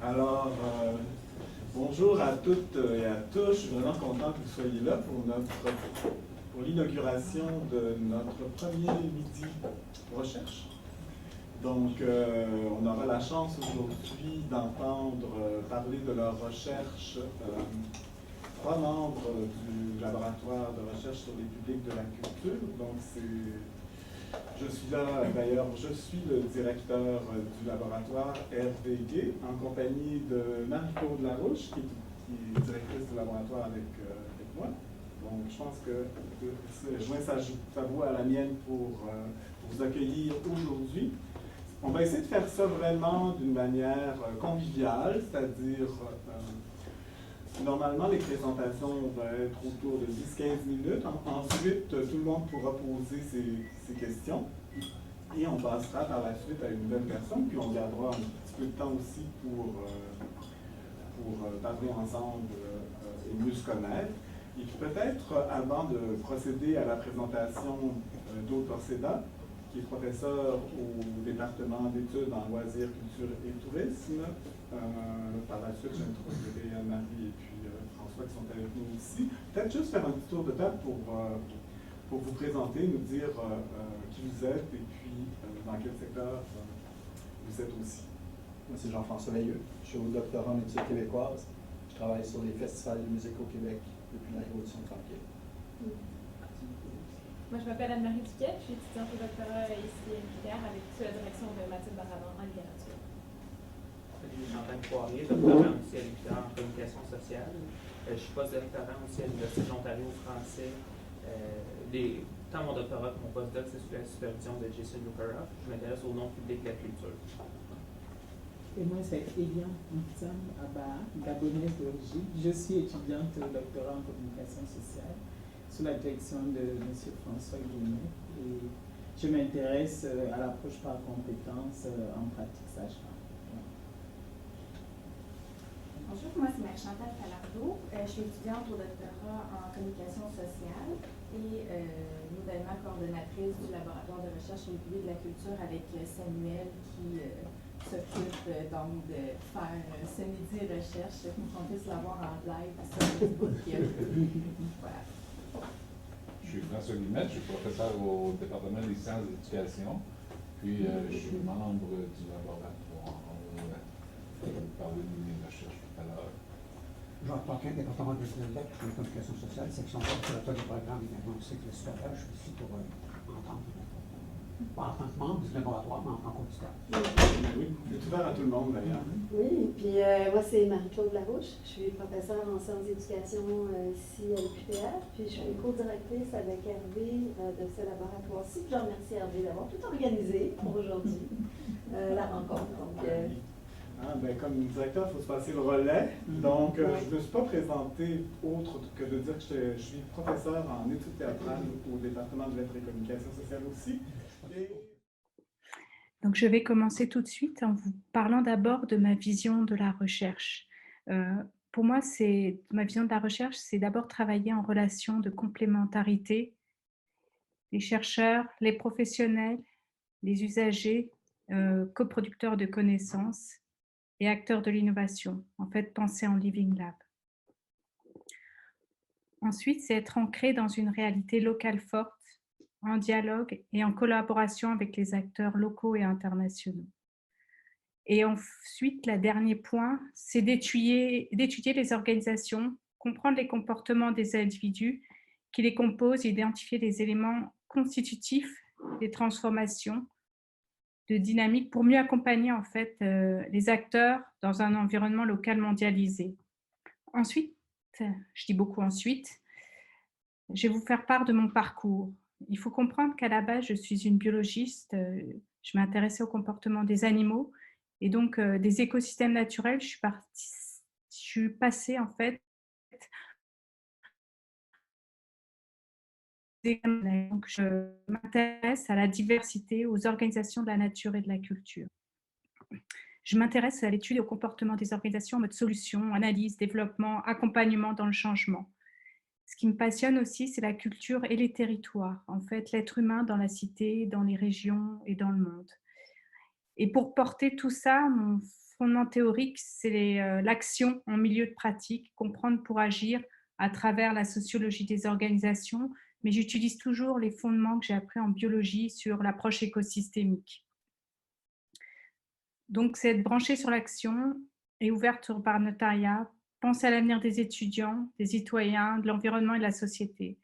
Alors, bonjour à toutes et à tous. Je suis vraiment content que vous soyez là pour l'inauguration de notre premier midi recherche. Donc, on aura la chance aujourd'hui d'entendre parler de leur recherche trois membres du laboratoire de recherche sur les publics de la culture. Donc, je suis là, d'ailleurs, je suis le directeur du laboratoire Hervé Guay, en compagnie de Marie-Claude Larouche, qui est directrice du laboratoire avec moi. Donc, je pense que je joins sa voix à la mienne pour vous accueillir aujourd'hui. On va essayer de faire ça vraiment d'une manière conviviale, c'est-à-dire, normalement, les présentations vont être autour de 10-15 minutes. Ensuite, tout le monde pourra poser ses questions. Et on passera par la suite à une nouvelle personne, puis on gardera un petit peu de temps aussi pour parler ensemble et mieux se connaître. Et puis peut-être, avant de procéder à la présentation d'Aude Torceda, qui est professeur au département d'études en loisirs, culture et tourisme. Par la suite, j'introduirai Anne-Marie et puis François qui sont avec nous ici. Peut-être juste faire un petit tour de table pour vous présenter, nous dire qui vous êtes et puis dans quel secteur vous êtes aussi. Moi, c'est Jean-François Veilleux. Je suis au doctorat en études québécoises. Je travaille sur les festivals de musique au Québec depuis la Révolution tranquille. Moi, je m'appelle Anne-Marie Duquet, je suis étudiante au doctorat ici à l'UQTR avec sous la direction de Mathilde Baravant en littérature. Jean-Antoine Poirier, doctorant aussi à l'UQTR en communication sociale. Je suis post-doctorant aussi à l'Université de l'Ontario français. Tant mon doctorat que mon postdoc, c'est sous la supervision de Jason Lukaroff. Je m'intéresse au nom public de la culture. Et moi, c'est Eliane Moutam Abba, gabonaise d'origine. Je suis étudiante au doctorat en communication sociale sous la direction de M. François Guémet. Et je m'intéresse à l'approche par compétences en pratique sage-femme. Bonjour, moi c'est Marie-Chantal Falardeau. Je suis étudiante au doctorat en communication sociale et nouvellement coordonnatrice du laboratoire de recherche sur le public de la culture avec Samuel qui s'occupe donc de faire ce midi recherche pour qu'on puisse l'avoir en live sur Facebook. Voilà. Je suis François Guillemette, je suis professeur au département des sciences de l'éducation, puis je suis membre du laboratoire. Je vais vous parler de mes recherches tout à l'heure. Jacques Paquin, département de la communication sociale, section coordinateur du programme également au cycle supérieur. Je suis ici pour entendre, pas en tant que membre du laboratoire, mais en tant qu'auditeur. Oui, c'est ouvert à tout le monde d'ailleurs. Oui, puis moi c'est Marie-Claude Larouche, je suis professeure en sciences d'éducation ici à l'UQTR, puis je suis co-directrice avec Hervé de ce laboratoire-ci. Je remercie Hervé d'avoir tout organisé pour aujourd'hui, la rencontre. Donc, comme directeur, il faut se passer le relais. Donc, je ne me suis pas présenté autre que de dire que je suis professeur en études théâtrales au département de lettres et communication sociale aussi. Donc, je vais commencer tout de suite en vous parlant d'abord de ma vision de la recherche. Pour moi, ma vision de la recherche, c'est d'abord travailler en relation de complémentarité. Les chercheurs, les professionnels, les usagers, coproducteurs de connaissances et acteurs de l'innovation. En fait, penser en Living Lab. Ensuite, c'est être ancré dans une réalité locale forte, en dialogue et en collaboration avec les acteurs locaux et internationaux. Et ensuite, le dernier point, c'est d'étudier les organisations, comprendre les comportements des individus qui les composent, identifier les éléments constitutifs des transformations, de dynamique pour mieux accompagner en fait les acteurs dans un environnement local mondialisé. Ensuite, je dis beaucoup ensuite, je vais vous faire part de mon parcours. Il faut comprendre qu'à la base, je suis une biologiste, je m'intéressais au comportement des animaux et donc des écosystèmes naturels. Je suis passée en fait donc je m'intéresse à la diversité, aux organisations de la nature et de la culture. Je m'intéresse à l'étude et au comportement des organisations en mode solution, analyse, développement, accompagnement dans le changement. Ce qui me passionne aussi, c'est la culture et les territoires, en fait, l'être humain dans la cité, dans les régions et dans le monde. Et pour porter tout ça, fondement théorique, c'est l'action en milieu de pratique, comprendre pour agir à travers la sociologie des organisations, mais j'utilise toujours les fondements que j'ai appris en biologie sur l'approche écosystémique. Donc, c'est être branché sur l'action et ouverte au partenariat, penser à l'avenir des étudiants, des citoyens, de l'environnement et de la société.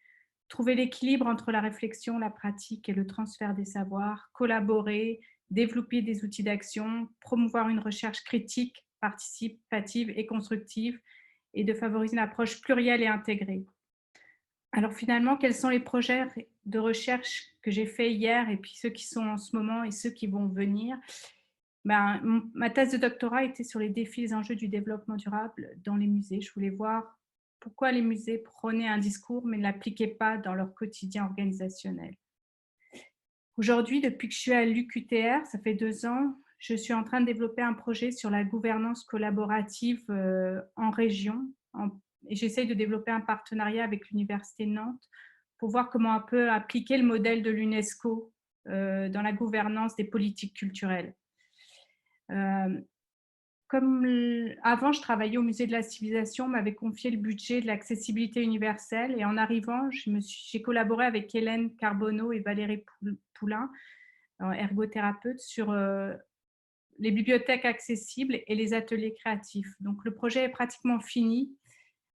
Trouver l'équilibre entre la réflexion, la pratique et le transfert des savoirs, collaborer, développer des outils d'action, promouvoir une recherche critique, participative et constructive et de favoriser une approche plurielle et intégrée. Alors finalement, quels sont les projets de recherche que j'ai faits hier et puis ceux qui sont en ce moment et ceux qui vont venir? Ma thèse de doctorat était sur les défis et les enjeux du développement durable dans les musées. Je voulais voir pourquoi les musées prenaient un discours mais ne l'appliquaient pas dans leur quotidien organisationnel. Aujourd'hui, depuis que je suis à l'UQTR, ça fait 2 ans, je suis en train de développer un projet sur la gouvernance collaborative en région. Et j'essaye de développer un partenariat avec l'Université de Nantes pour voir comment on peut appliquer le modèle de l'UNESCO dans la gouvernance des politiques culturelles. Comme avant, je travaillais au Musée de la Civilisation, on m'avait confié le budget de l'accessibilité universelle et en arrivant, j'ai collaboré avec Hélène Carbonneau et Valérie Poulain, ergothérapeute, sur les bibliothèques accessibles et les ateliers créatifs. Donc le projet est pratiquement fini.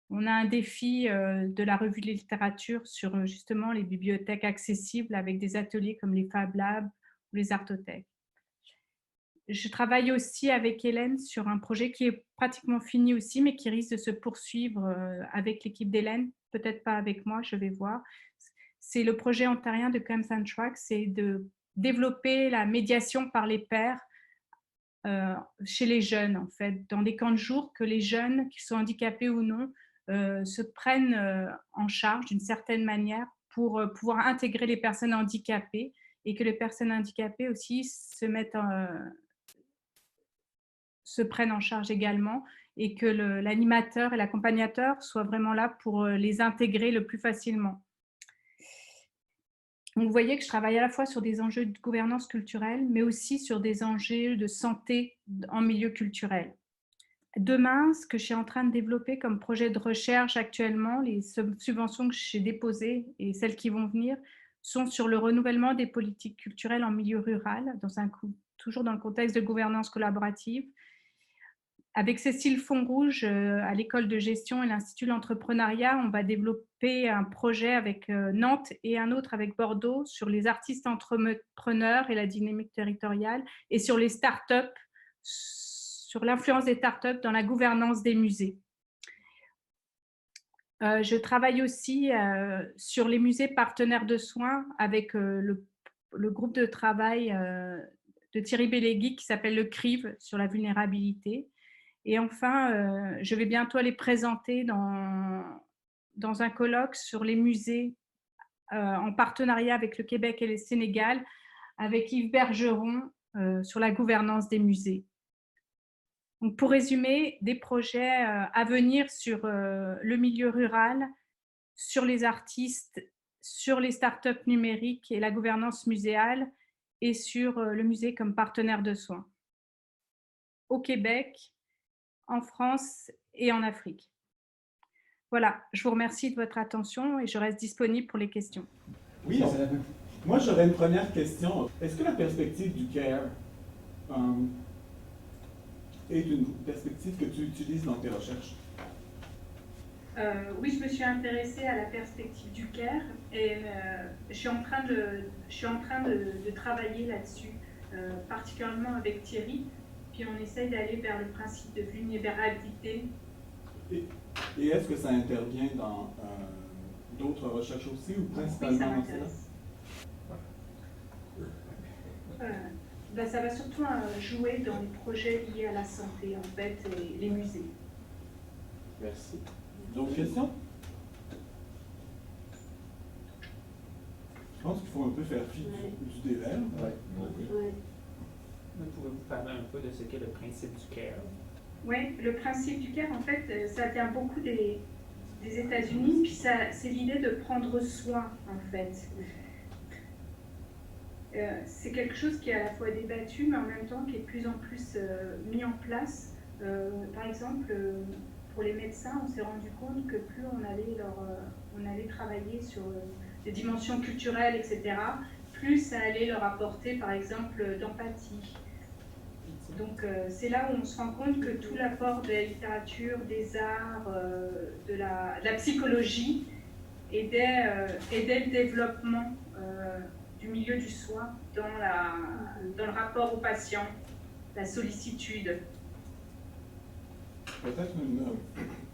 On a un défi de la revue de littérature sur justement les bibliothèques accessibles avec des ateliers comme les Fab Labs ou les Artothèques. Je travaille aussi avec Hélène sur un projet qui est pratiquement fini aussi, mais qui risque de se poursuivre avec l'équipe d'Hélène, peut-être pas avec moi, je vais voir. C'est le projet ontarien de Camps and Tracks, c'est de développer la médiation par les pairs chez les jeunes, en fait, dans des camps de jour, que les jeunes, qu'ils soient handicapés ou non, se prennent en charge d'une certaine manière pour pouvoir intégrer les personnes handicapées et que les personnes handicapées aussi se prennent en charge également et que l'animateur et l'accompagnateur soient vraiment là pour les intégrer le plus facilement. Donc, vous voyez que je travaille à la fois sur des enjeux de gouvernance culturelle, mais aussi sur des enjeux de santé en milieu culturel. Demain, ce que je suis en train de développer comme projet de recherche actuellement, les subventions que j'ai déposées et celles qui vont venir, sont sur le renouvellement des politiques culturelles en milieu rural, toujours dans le contexte de gouvernance collaborative. Avec Cécile Fonrouge, à l'école de gestion et l'Institut de l'entrepreneuriat, on va développer un projet avec Nantes et un autre avec Bordeaux sur les artistes entrepreneurs et la dynamique territoriale et sur les startups, sur l'influence des startups dans la gouvernance des musées. Je travaille aussi sur les musées partenaires de soins avec le groupe de travail de Thierry Bellégui qui s'appelle le CRIV sur la vulnérabilité. Et enfin, je vais bientôt aller présenter dans un colloque sur les musées en partenariat avec le Québec et le Sénégal, avec Yves Bergeron sur la gouvernance des musées. Donc, pour résumer, des projets à venir sur le milieu rural, sur les artistes, sur les startups numériques et la gouvernance muséale, et sur le musée comme partenaire de soins. Au Québec, en France et en Afrique. Voilà, je vous remercie de votre attention et je reste disponible pour les questions. Oui, moi j'aurais une première question. Est-ce que la perspective du CARE est une perspective que tu utilises dans tes recherches? Oui, je me suis intéressée à la perspective du CARE et je suis en train de travailler là-dessus, particulièrement avec Thierry. Puis on essaye d'aller vers le principe de vulnérabilité. Et est-ce que ça intervient dans d'autres recherches aussi ou principalement dans cela? Ça va surtout jouer dans les projets liés à la santé, en fait, et les musées. Merci. D'autres questions? Je pense qu'il faut un peu faire fi du délai. Pouvez-vous parler un peu de ce qu'est le principe du CARE? Oui, le principe du CARE, en fait, ça vient beaucoup des États-Unis, puis c'est l'idée de prendre soin, en fait. c'est quelque chose qui est à la fois débattu, mais en même temps qui est de plus en plus mis en place. Par exemple, pour les médecins, on s'est rendu compte que plus on allait travailler sur des dimensions culturelles, etc., plus ça allait leur apporter, par exemple, d'empathie. Donc c'est là où on se rend compte que tout l'apport de la littérature, des arts, de la psychologie aidait le développement du milieu du soin dans le rapport au patient, la sollicitude. Peut-être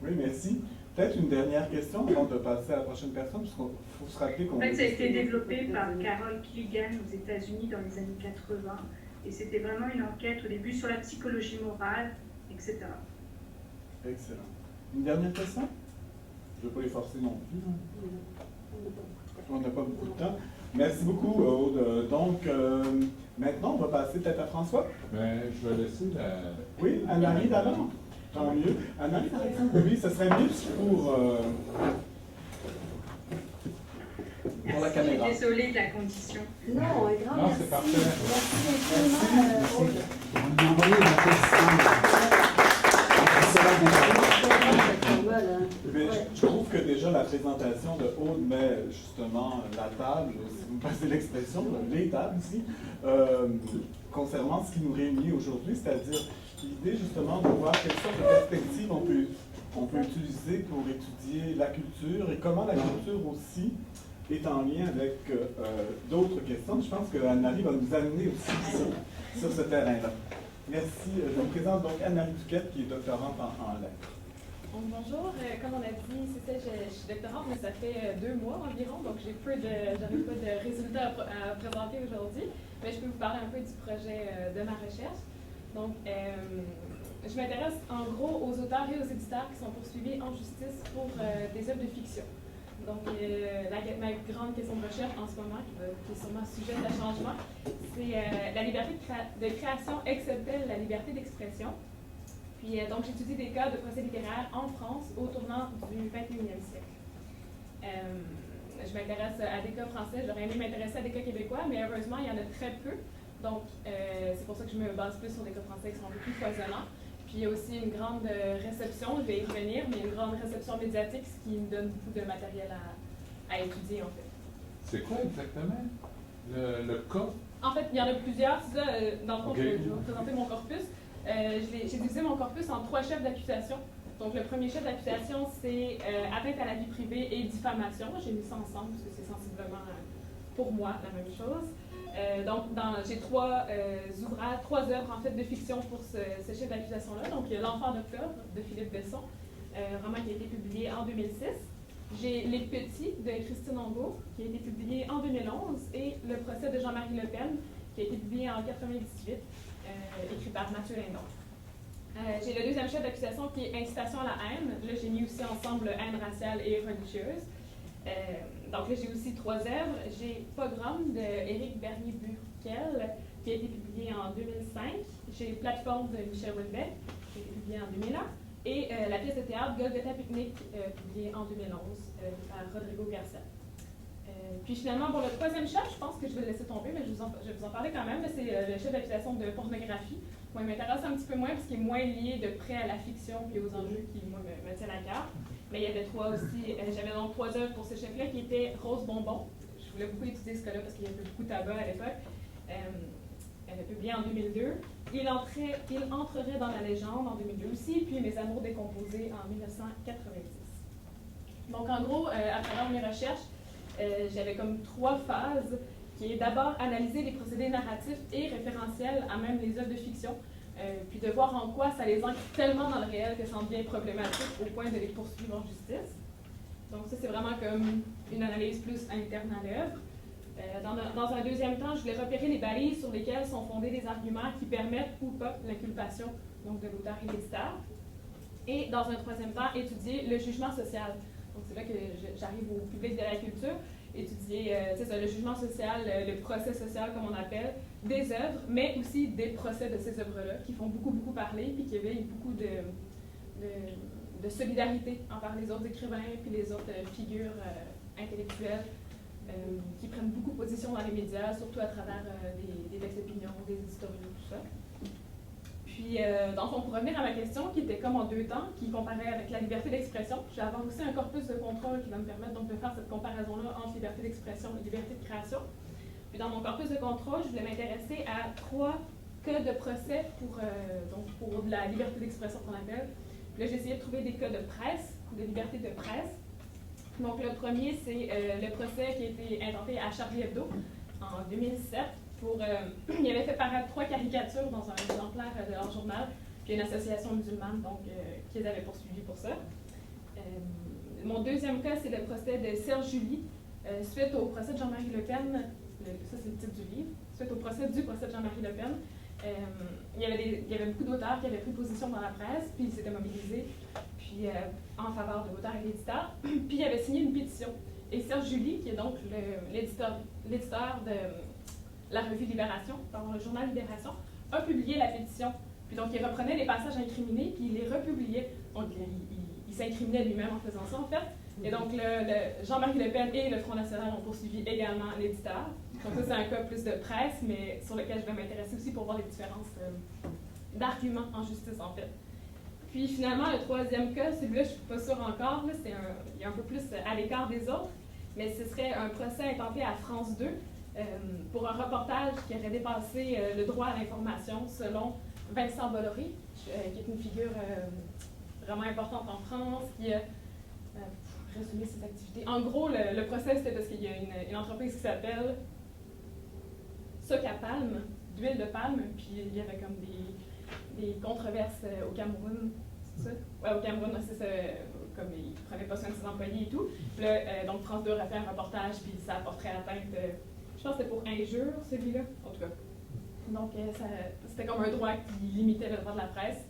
oui, merci. Peut-être une dernière question avant de passer à la prochaine personne, parce qu'il faut se rappeler qu'on... En fait, ça a été développé par Carol Killigan aux États-Unis dans les années 80, et c'était vraiment une enquête au début sur la psychologie morale, etc. Excellent. Une dernière question? Je ne vais pas les forcer non plus. Hein. On n'a pas beaucoup de temps. Merci beaucoup, Aude. Donc, maintenant, on va passer peut-être à François. Ben, je vais laisser la... Oui, Anne-Marie d'abord. Tant mieux. Anne-Marie, par exemple, oui, ce serait mieux pour la caméra. Je suis désolée de la condition. Non, un grand Non, merci. c'est parfait. Merci infiniment, Aude. On m'a envoyé la Mais je trouve que déjà la présentation de Aude met justement la table, si vous me passez l'expression, les tables ici, concernant ce qui nous réunit aujourd'hui, c'est-à-dire l'idée justement de voir quelles sortes de perspectives on peut utiliser pour étudier la culture et comment la culture aussi est en lien avec d'autres questions. Je pense que Anne-Marie va nous amener aussi sur ce terrain-là. Merci. Je vous présente donc Anne-Marie Duquette, qui est doctorante en lettres. Bonjour, comme on a dit, je suis doctorante, mais ça fait 2 mois environ, donc j'arrive pas de résultats à présenter aujourd'hui, mais je peux vous parler un peu du projet de ma recherche. Donc, je m'intéresse en gros aux auteurs et aux éditeurs qui sont poursuivis en justice pour des œuvres de fiction. Donc, ma grande question de recherche en ce moment, qui est sûrement sujet de changement, c'est la liberté de création excepte-t-elle la liberté d'expression? Puis, donc, j'étudie des cas de procès littéraires en France au tournant du 21e siècle. Je m'intéresse à des cas français, j'aurais aimé m'intéresser à des cas québécois, mais heureusement, il y en a très peu. Donc, c'est pour ça que je me base plus sur des cas français qui sont un peu plus foisonnants. Puis, il y a aussi une grande réception, je vais y revenir, mais une grande réception médiatique, ce qui me donne beaucoup de matériel à étudier, en fait. C'est quoi exactement le cas? En fait, il y en a plusieurs. C'est ça, dans le fond, Okay. je vais vous présenter mon corpus. J'ai divisé mon corpus en 3 chefs d'accusation. Donc, le premier chef d'accusation, c'est atteinte à la vie privée et diffamation. J'ai mis ça ensemble parce que c'est sensiblement, pour moi, la même chose. Donc, j'ai 3 œuvres en fait de fiction pour ce chef d'accusation-là. Donc, il y a L'Enfant d'octobre de Philippe Besson, roman qui a été publié en 2006. J'ai Les Petits de Christine Angot, qui a été publié en 2011, et Le procès de Jean-Marie Le Pen, qui a été publié en 1998, écrit par Mathieu Lindon. J'ai le deuxième chef d'accusation qui est incitation à la haine. Là, j'ai mis aussi ensemble haine raciale et religieuse. Donc là, j'ai aussi 3 œuvres. J'ai Pogrom de Éric Bernier-Burkel, qui a été publié en 2005. J'ai Plateforme de Michel Houellebecq, qui a été publié en 2001. Et la pièce de théâtre Golgotha Picnic, publiée en 2011 par Rodrigo Garcia. Puis finalement, pour le troisième chef, je pense que je vais le laisser tomber, mais je vais vous en parler quand même. C'est le chef d'accusation de pornographie. Moi, il m'intéresse un petit peu moins parce qu'il est moins lié de près à la fiction et aux enjeux qui, moi, me tiennent à cœur. Mais il y avait 3 aussi. J'avais donc 3 œuvres pour ce chef-là qui étaient Rose Bonbon. Je voulais beaucoup étudier ce cas-là parce qu'il y avait beaucoup de tabac à l'époque. Elle est publiée en 2002. Il entrerait dans la légende en 2002 aussi, puis Mes amours décomposés en 1990. Donc, en gros, à travers mes recherches, j'avais comme 3 phases, qui est d'abord analyser les procédés narratifs et référentiels à même les œuvres de fiction, puis de voir en quoi ça les ancre tellement dans le réel que ça en devient problématique au point de les poursuivre en justice. Donc ça, c'est vraiment comme une analyse plus interne à l'œuvre. Dans un deuxième temps, je voulais repérer les balises sur lesquelles sont fondés les arguments qui permettent ou pas l'inculpation donc de l'auteur et l'éditeur. Et dans un troisième temps, étudier le jugement social. Donc c'est là que j'arrive au public de la culture, étudier le jugement social, le procès social comme on appelle, des œuvres, mais aussi des procès de ces œuvres-là qui font beaucoup, beaucoup parler, puis qui éveillent beaucoup de solidarité envers les autres écrivains, puis les autres figures intellectuelles qui prennent beaucoup position dans les médias, surtout à travers des textes d'opinion, des éditoriaux, tout ça. Puis, dans le fond, pour revenir à ma question, qui était comme en deux temps, qui comparait avec la liberté d'expression, je vais avoir aussi un corpus de contrôle qui va me permettre donc de faire cette comparaison-là entre liberté d'expression et liberté de création. Puis dans mon corpus de contrôle, je voulais m'intéresser à 3 cas de procès pour de la liberté d'expression qu'on appelle. Puis là, j'ai essayé de trouver des cas de presse, de liberté de presse. Donc le premier, c'est le procès qui a été intenté à Charlie Hebdo en 2007. Il avait fait paraître 3 caricatures dans un exemplaire de leur journal, puis une association musulmane donc, qui les avait poursuivis pour ça. Mon deuxième cas, c'est le procès de Serge Julie, suite au procès de Jean-Marie Le Pen. Ça, c'est le titre du livre. Suite au procès de Jean-Marie Le Pen, il y avait beaucoup d'auteurs qui avaient pris position dans la presse, puis ils s'étaient mobilisés puis, en faveur de l'auteur et de l'éditeur. Puis il avait signé une pétition. Et Serge Julie, qui est donc l'éditeur de la revue Libération, pardon, le journal Libération, a publié la pétition. Puis donc, il reprenait les passages incriminés, puis il les republiait. Donc, il s'incriminait lui-même en faisant ça, en fait. Et donc, Jean-Marie Le Pen et le Front National ont poursuivi également l'éditeur. Donc, ça, c'est un cas plus de presse, mais sur lequel je vais m'intéresser aussi pour voir les différences d'arguments en justice, en fait. Puis, finalement, le troisième cas, celui-là, je ne suis pas sûre encore, là, il est un peu plus à l'écart des autres, mais ce serait un procès intenté à France 2 pour un reportage qui aurait dépassé le droit à l'information, selon Vincent Bolloré, qui est une figure vraiment importante en France, qui a résumé ses activités. En gros, le procès, c'était parce qu'il y a une entreprise qui s'appelle Socapalm, d'huile de palme, puis il y avait comme des controverses au Cameroun, c'est ça? Ouais, au Cameroun, c'est ça, comme ils ne prenaient pas soin de ses employés et tout. Puis là, donc France 2 aurait fait un reportage, puis ça apporterait atteinte, je pense que c'était pour injure, celui-là, en tout cas. Donc, c'était comme un droit qui limitait le droit de la presse.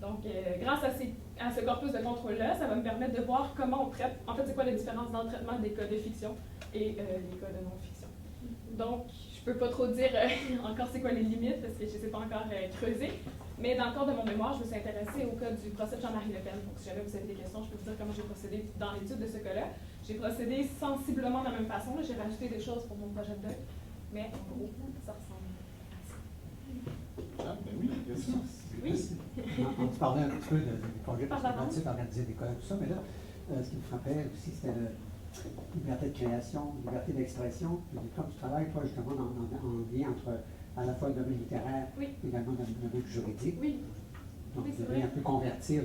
Donc, grâce à ce corpus de contrôle-là, ça va me permettre de voir comment on traite, en fait, c'est quoi la différence dans le traitement des cas de fiction et des cas de non-fiction. Donc, je peux pas trop dire encore c'est quoi les limites, parce que je ne sais pas encore creuser, mais dans le cadre de mon mémoire, je me suis intéressée au cas du procès de Jean-Marie Le Pen. Donc, si jamais vous avez des questions, je peux vous dire comment j'ai procédé dans l'étude de ce cas-là. J'ai procédé sensiblement de la même façon. J'ai rajouté des choses pour mon projet de doc, mais en gros, ça ressemble à ça. Ah, ben oui, question. Oui. On parlait un petit peu du projet participatif d'organiser des colloques, tout ça, mais là, ce qui me frappait aussi, c'était la liberté de création, liberté d'expression. Comme tu travailles, toi, justement, en lien entre à la fois le domaine littéraire et également le domaine juridique. Oui. Donc, vous devez un peu convertir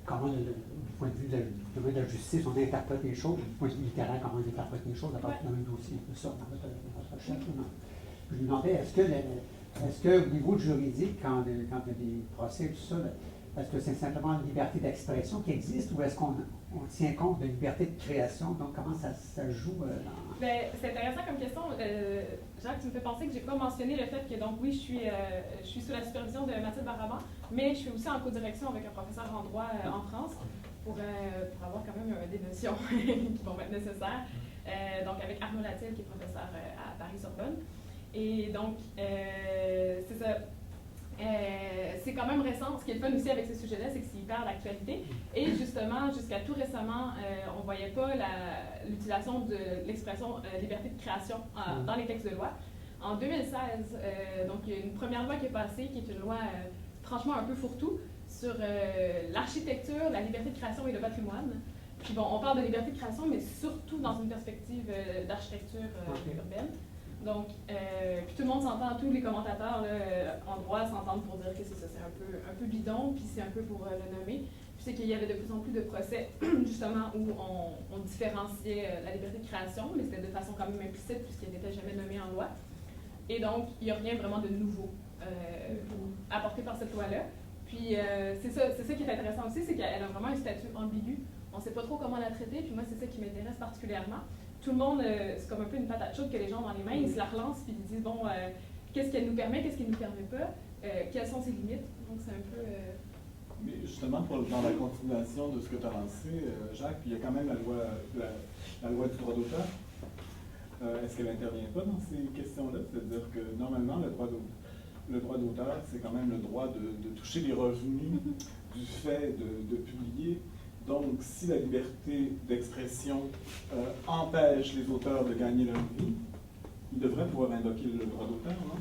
comment, du point de vue du domaine de la justice, on interprète les choses, du point de vue littéraire, comment on interprète les choses, à partir d'un dossier, un peu ça, dans votre recherche. Je me demandais, est-ce qu'au niveau juridique, quand il y a des procès, tout ça, est-ce que c'est simplement une liberté d'expression qui existe ou est-ce qu'on tient compte de la liberté de création? Donc, comment ça joue dans... Bien, c'est intéressant comme question. Jacques, tu me fais penser que je n'ai pas mentionné le fait que, donc, oui, je suis sous la supervision de Mathilde Barraban, mais je suis aussi en codirection avec un professeur en droit en France pour avoir quand même des notions qui vont être nécessaires. Donc, avec Arnaud Latil, qui est professeur à Paris-Sorbonne. Et donc, c'est ça. C'est quand même récent. Ce qui est le fun aussi avec ce sujet-là, c'est que c'est hyper d'actualité. Et justement, jusqu'à tout récemment, on ne voyait pas l'utilisation de l'expression liberté de création dans les textes de loi. En 2016, donc, il y a une première loi qui est passée, qui est une loi franchement un peu fourre-tout, sur l'architecture, la liberté de création et le patrimoine. Puis bon, on parle de liberté de création, mais surtout dans une perspective d'architecture urbaine. Donc, puis tout le monde s'entend, tous les commentateurs là, en droit s'entendent pour dire que c'est ça, c'est un peu bidon, puis c'est un peu pour le nommer. Puis c'est qu'il y avait de plus en plus de procès, justement, où on différenciait la liberté de création, mais c'était de façon quand même implicite, puisqu'elle n'était jamais nommée en loi. Et donc, il n'y a rien vraiment de nouveau apporté par cette loi-là. Puis c'est ça qui est intéressant aussi, c'est qu'elle a vraiment un statut ambigu. On ne sait pas trop comment la traiter, puis moi, c'est ça qui m'intéresse particulièrement. Tout le monde, c'est comme un peu une patate chaude que les gens ont dans les mains, ils se la relancent, puis ils disent, bon, qu'est-ce qu'elle nous permet, qu'est-ce qu'elle ne nous permet pas, quelles sont ses limites. Donc, c'est un peu... Mais justement, dans la continuation de ce que tu as lancé, Jacques, il y a quand même la loi du droit d'auteur. Est-ce qu'elle n'intervient pas dans ces questions-là? C'est-à-dire que, normalement, le droit d'auteur, c'est quand même le droit de toucher les revenus du fait de publier Donc, si la liberté d'expression empêche les auteurs de gagner leur vie, ils devraient pouvoir invoquer le droit d'auteur, non?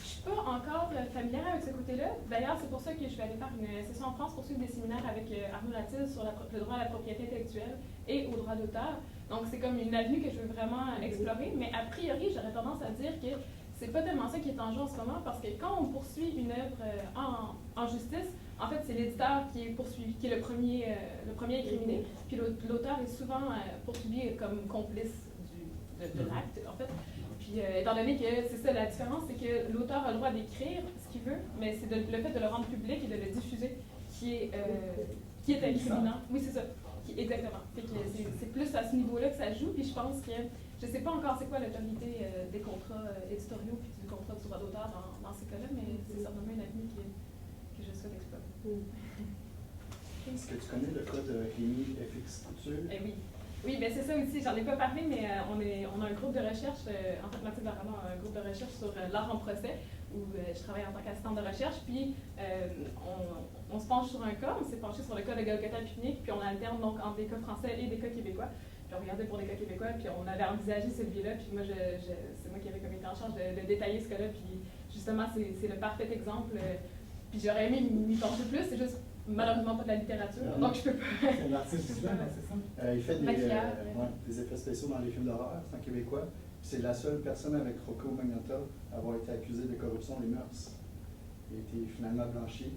Je ne suis pas encore familière avec ce côté-là. D'ailleurs, c'est pour ça que je vais aller faire une session en France pour suivre des séminaires avec Arnaud Latil sur le droit à la propriété intellectuelle et au droit d'auteur. Donc, c'est comme une avenue que je veux vraiment explorer. Mais a priori, j'aurais tendance à dire que c'est pas tellement ça qui est en jeu en ce moment, parce que quand on poursuit une œuvre en justice, en fait, c'est l'éditeur qui est poursuivi, qui est le premier incriminé, puis l'auteur est souvent poursuivi comme complice de l'acte, en fait. Puis, étant donné que c'est ça la différence, c'est que l'auteur a le droit d'écrire ce qu'il veut, mais c'est le fait de le rendre public et de le diffuser qui est incriminant. Oui, c'est ça. Exactement. C'est plus à ce niveau-là que ça joue, puis je pense que je ne sais pas encore c'est quoi l'autorité des contrats éditoriaux puis du contrat du droit d'auteur dans ces cas-là, mais c'est certainement une avenue que je souhaite explorer. Est-ce que tu connais le cas de Rémi FX Couture? Oui. Oui, bien c'est ça aussi. J'en ai pas parlé, mais on a un groupe de recherche, en fait, Mathilde Laramont a un groupe de recherche sur l'art en procès, où je travaille en tant qu'assistante de recherche, puis on se penche sur un cas, on s'est penché sur le cas de Golgotha Punique, puis on alterne donc entre des cas français et des cas québécois. Puis on regardait pour des cas québécois, puis on avait envisagé celui-là, puis moi, c'est moi qui avais comme été en charge de détailler ce cas-là, puis justement, c'est le parfait exemple. Puis j'aurais aimé m'y pencher plus, c'est juste malheureusement pas de la littérature, donc je peux pas. C'est un artiste visuel, c'est ça? Il fait des effets spéciaux dans les films d'horreur, c'est un Québécois. C'est la seule personne avec Rocco Magnotta à avoir été accusée de corruption des mœurs. Il a été finalement blanchi.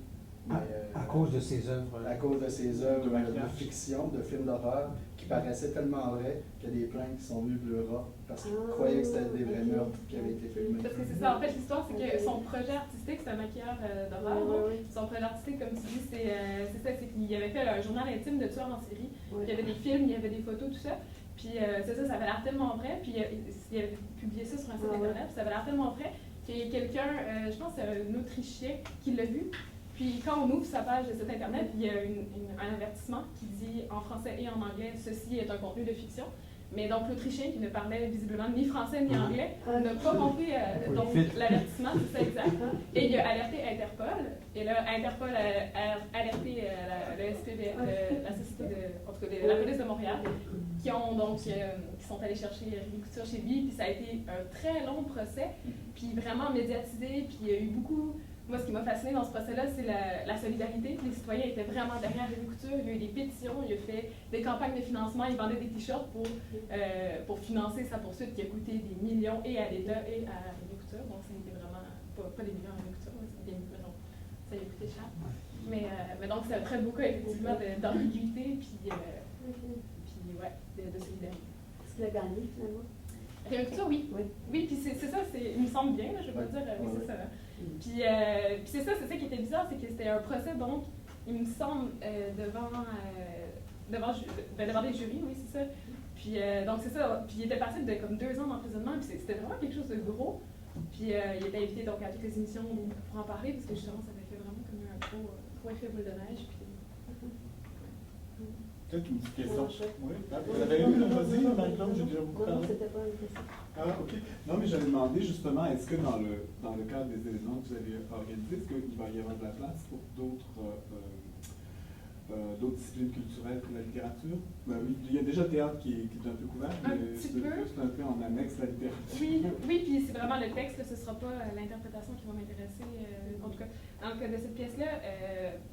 À cause de ses œuvres. À cause de ses œuvres de fiction, de films d'horreur, qui paraissaient tellement vrais qu'il y a des plaintes qui sont venues Bleu-Rat parce qu'ils croyaient que c'était des vrais meurtres qui avaient été filmés. Parce que c'est ça, en fait, l'histoire, c'est que son projet artistique, c'est un maquilleur d'horreur. Son projet artistique, comme tu dis, c'est ça, c'est qu'il avait fait un journal intime de tueurs en série. Il y avait des films, il y avait des photos, tout ça. Puis c'est ça, ça avait l'air tellement vrai. Puis il avait publié ça sur un site internet, puis ça avait l'air tellement vrai qu'il y a quelqu'un, je pense que c'est un Autrichien, qui l'a vu. Puis quand on ouvre sa page de site internet, il y a un avertissement qui dit en français et en anglais « Ceci est un contenu de fiction ». Mais donc l'Autrichien, qui ne parlait visiblement ni français ni anglais, n'a pas compris l'avertissement, c'est ça exact. Et il a alerté Interpol. Et là, Interpol a alerté le SPV, la Société en tout cas la police de Montréal, qui sont allés chercher Rémi Couture chez lui. Puis ça a été un très long procès, puis vraiment médiatisé. Puis il y a eu beaucoup. Moi, ce qui m'a fasciné dans ce procès-là, c'est la solidarité. Les citoyens étaient vraiment derrière Rémi Couture. Il y a eu des pétitions, il a fait des campagnes de financement, il vendait des t-shirts pour financer sa poursuite qui a coûté des millions et à l'État et à Rémi Couture. Donc, ça a été vraiment pas des millions à Rémi Couture, c'est des millions. Ça a coûté cher. Mais donc, c'est un très beau cas, effectivement, d'ambiguïté puis ouais, de solidarité. Est-ce qu'il a gagné, finalement? Rémi Couture, oui. Oui, puis c'est ça, il me semble bien, là, je vais pas dire, oui, c'est ça. Puis c'est ça qui était bizarre, c'est que c'était un procès, donc, il me semble, devant des jurys, oui, c'est ça. Puis donc c'est ça, puis il était passé de comme 2 ans d'emprisonnement, puis c'était vraiment quelque chose de gros. Puis il était invité donc à toutes les émissions pour en parler, parce que justement, ça avait fait vraiment comme un gros effet boule de neige. Puis, peut-être une petite question. Oui, vous avez eu vas-y, Marie-Claude, j'ai déjà beaucoup parlé. Non, c'était pas une question. Ah, OK. Non, mais j'avais demandé justement, est-ce que dans le cadre des événements que vous avez organisés, est-ce qu'il va y avoir de la place pour d'autres disciplines culturelles que la littérature? Ben oui, il y a déjà le théâtre qui est un peu couvert, mais c'est un peu en annexe la littérature. Oui, puis c'est vraiment le texte, ce ne sera pas l'interprétation qui va m'intéresser. En tout cas, dans le cas de cette pièce-là,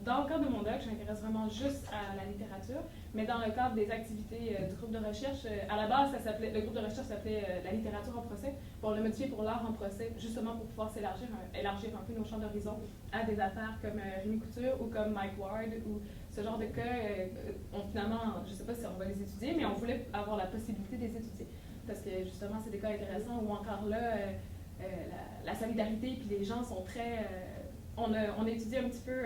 dans le cadre de mon doc, je m'intéresse vraiment juste à la littérature, mais dans le cadre des activités du groupe de recherche, à la base, le groupe de recherche s'appelait la littérature en procès, pour le modifier pour l'art en procès, justement pour pouvoir élargir un peu nos champs d'horizon à des affaires comme Rémi Couture ou comme Mike Ward ou ce genre de cas. Finalement, je ne sais pas si on va les étudier, mais on voulait avoir la possibilité de les étudier, parce que justement, c'est des cas intéressants où encore là, la solidarité, puis les gens sont très... on a étudié un petit peu,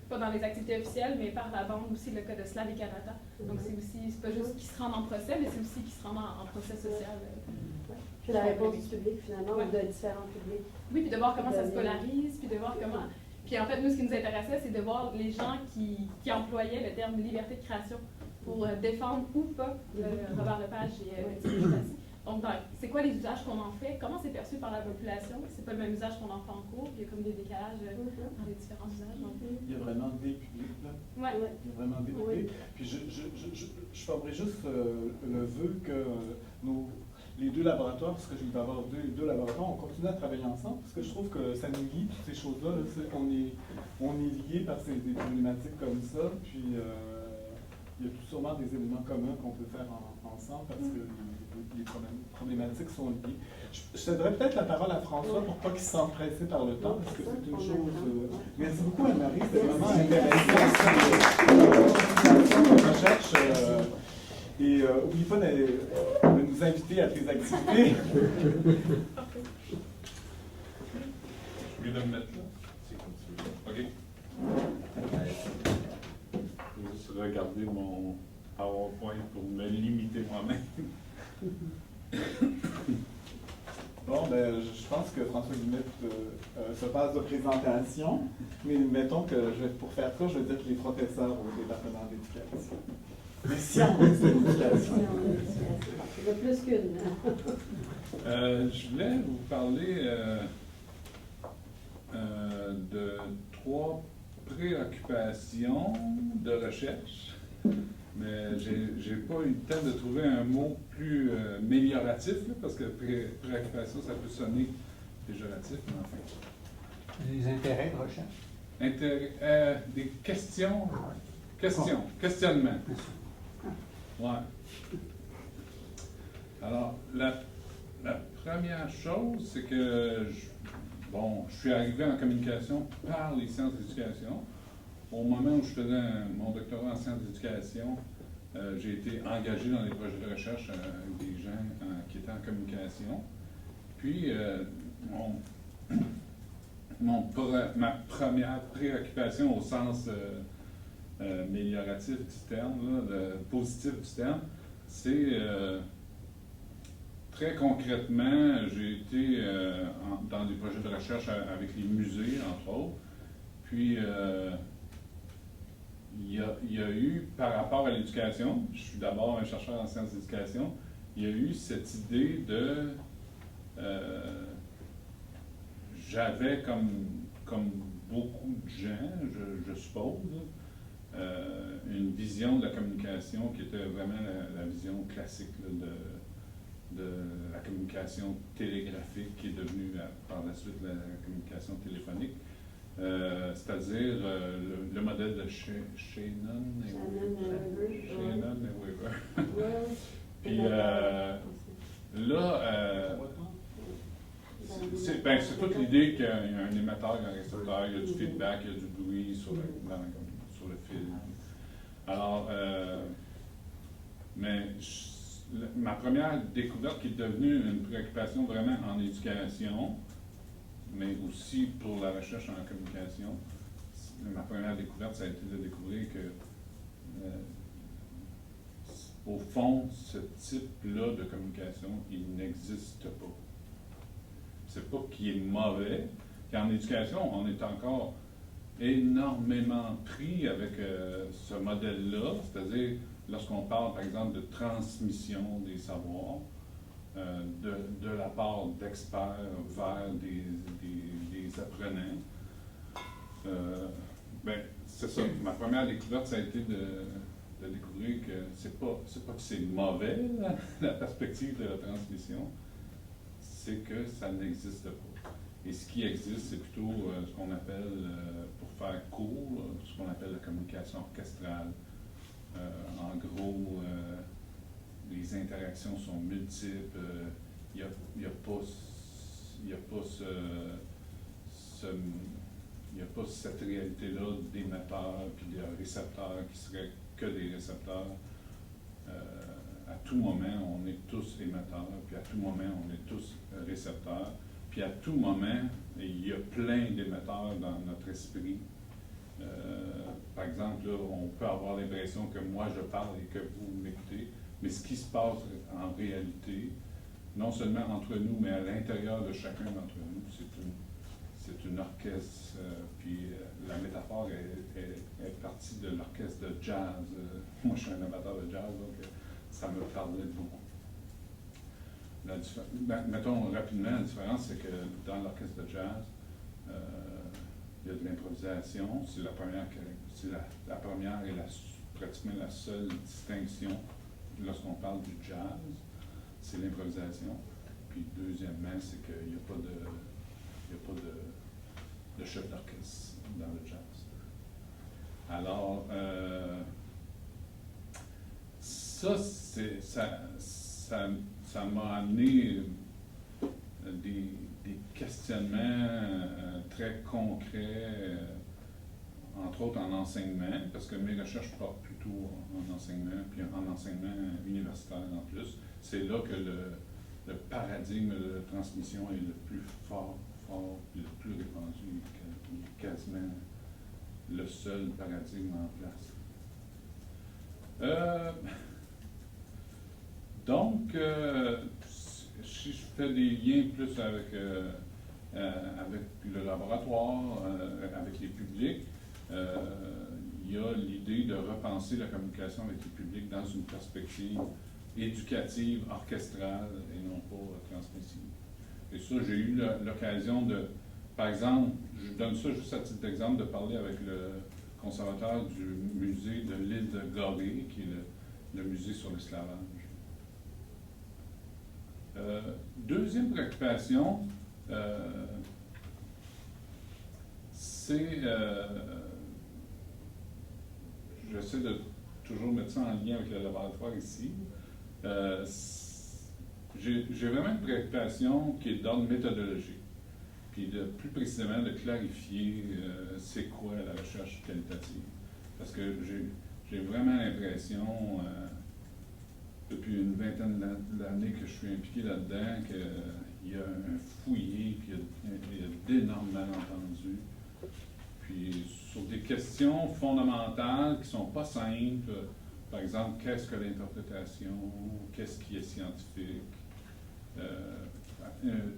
pas dans les activités officielles, mais par la bande aussi le cas de Slav et Kanata. Donc c'est pas juste qu'ils se rendent en procès, mais c'est aussi qu'ils se rendent en procès social. Puis la réponse du public, finalement, ou de différents publics. Oui, puis de voir comment ça se polarise, puis de voir comment... Puis en fait, nous, ce qui nous intéressait, c'est de voir les gens qui employaient le terme liberté de création pour défendre ou pas Robert Lepage et Thierry Tassi. Donc, c'est quoi les usages qu'on en fait? Comment c'est perçu par la population? C'est pas le même usage qu'on en fait en cours. Il y a comme des décalages dans les différents usages. Donc. Il y a vraiment des publics, là. Ouais. Il y a vraiment des publics. Puis je formerai juste le vœu que les deux laboratoires, parce que je vais avoir deux laboratoires, on continue à travailler ensemble, parce que je trouve que ça nous lie, toutes ces choses-là. Là, on est liés par des problématiques comme ça, puis il y a sûrement des éléments communs qu'on peut faire ensemble, parce que les problématiques sont liées. Je céderais peut-être la parole à François pour pas qu'il se sente pressé par le temps, parce que c'est une chose... Merci beaucoup Anne-Marie, c'était vraiment intéressant. De recherche, et n'oublie pas de nous inviter à tes activités. Je vais me mettre là. C'est comme tu veux. OK. Je vais juste regarder mon PowerPoint pour me limiter moi-même. Bon, ben, je pense que François Guillemette se passe de présentation, mais mettons que, pour faire ça, je vais dire que les professeurs au département d'éducation. Les sciences de l'éducation. Il y a plus qu'une. Je voulais vous parler de 3 préoccupations de recherche. Mais j'ai pas eu le temps de trouver un mot plus amélioratif, là, parce que préoccupation, ça peut sonner péjoratif, mais enfin. Les intérêts de recherche. Des questions. Questionnement. Ouais. Alors, la première chose, c'est que je suis arrivé en communication par les sciences d'éducation. Au moment où je faisais mon doctorat en sciences d'éducation, j'ai été engagé dans des projets de recherche avec des gens qui étaient en communication. Puis, ma première préoccupation au sens amélioratif du terme, là, positif du terme, c'est très concrètement, j'ai été dans des projets de recherche avec les musées, entre autres. Puis, il y a eu, par rapport à l'éducation, je suis d'abord un chercheur en sciences d'éducation, il y a eu cette idée de... j'avais, comme beaucoup de gens, je suppose, une vision de la communication qui était vraiment la vision classique là, de la communication télégraphique qui est devenue par la suite la communication téléphonique. C'est-à-dire le modèle de Shannon et Weaver. Puis là, c'est toute l'idée qu'il y a un émetteur et un récepteur, il y a du feedback, il y a du bruit sur le fil. Alors, ma première découverte qui est devenue une préoccupation vraiment en éducation, mais aussi pour la recherche en communication, ma première découverte, ça a été de découvrir que, au fond, ce type-là de communication, il n'existe pas. C'est pas qu'il est mauvais, qu'en éducation, on est encore énormément pris avec ce modèle-là, c'est-à-dire lorsqu'on parle, par exemple, de transmission des savoirs, de la part d'experts vers des apprenants. C'est ça. Ma première découverte, ça a été de découvrir que c'est pas que c'est mauvais, la perspective de la transmission, c'est que ça n'existe pas. Et ce qui existe, c'est plutôt ce qu'on appelle, pour faire court, ce qu'on appelle la communication orchestrale. En gros, les interactions sont multiples, il n'y a pas cette réalité-là d'émetteurs puis de récepteurs qui seraient que des récepteurs. À tout moment, on est tous émetteurs, puis à tout moment, on est tous récepteurs, puis à tout moment, il y a plein d'émetteurs dans notre esprit. Par exemple, là, on peut avoir l'impression que moi je parle et que vous m'écoutez, mais ce qui se passe en réalité, non seulement entre nous, mais à l'intérieur de chacun d'entre nous, c'est une orchestre. Puis la métaphore est partie de l'orchestre de jazz. Moi, je suis un amateur de jazz, donc ça me parlait beaucoup. Mettons rapidement, la différence, c'est que dans l'orchestre de jazz, il y a de l'improvisation, c'est la première et la pratiquement la seule distinction lorsqu'on parle du jazz, c'est l'improvisation. Puis deuxièmement, c'est qu'il n'y a pas de chef d'orchestre dans le jazz. Alors, ça m'a amené des questionnements très concrets, entre autres en enseignement, parce que mes recherches portent plutôt en enseignement, puis en enseignement universitaire en plus. C'est là que le paradigme de transmission est le plus fort, puis le plus répandu, quasiment le seul paradigme en place. Donc, si je fais des liens plus avec le laboratoire, avec les publics, il y a l'idée de repenser la communication avec les publics dans une perspective éducative, orchestrale et non pas transmissive. Et ça, j'ai eu l'occasion de, par exemple, je donne ça juste à titre d'exemple, de parler avec le conservateur du musée de l'île de Gorée, qui est le musée sur l'esclavage. Deuxième préoccupation, c'est, j'essaie de toujours mettre ça en lien avec le laboratoire ici, j'ai vraiment une préoccupation qui est d'ordre méthodologique, puis plus précisément de clarifier c'est quoi la recherche qualitative. Parce que j'ai vraiment l'impression, depuis une vingtaine d'années que je suis impliqué là-dedans, qu'il y a un fouillis, puis il y a d'énormes malentendus. Puis sur des questions fondamentales qui ne sont pas simples, par exemple, qu'est-ce que l'interprétation, qu'est-ce qui est scientifique,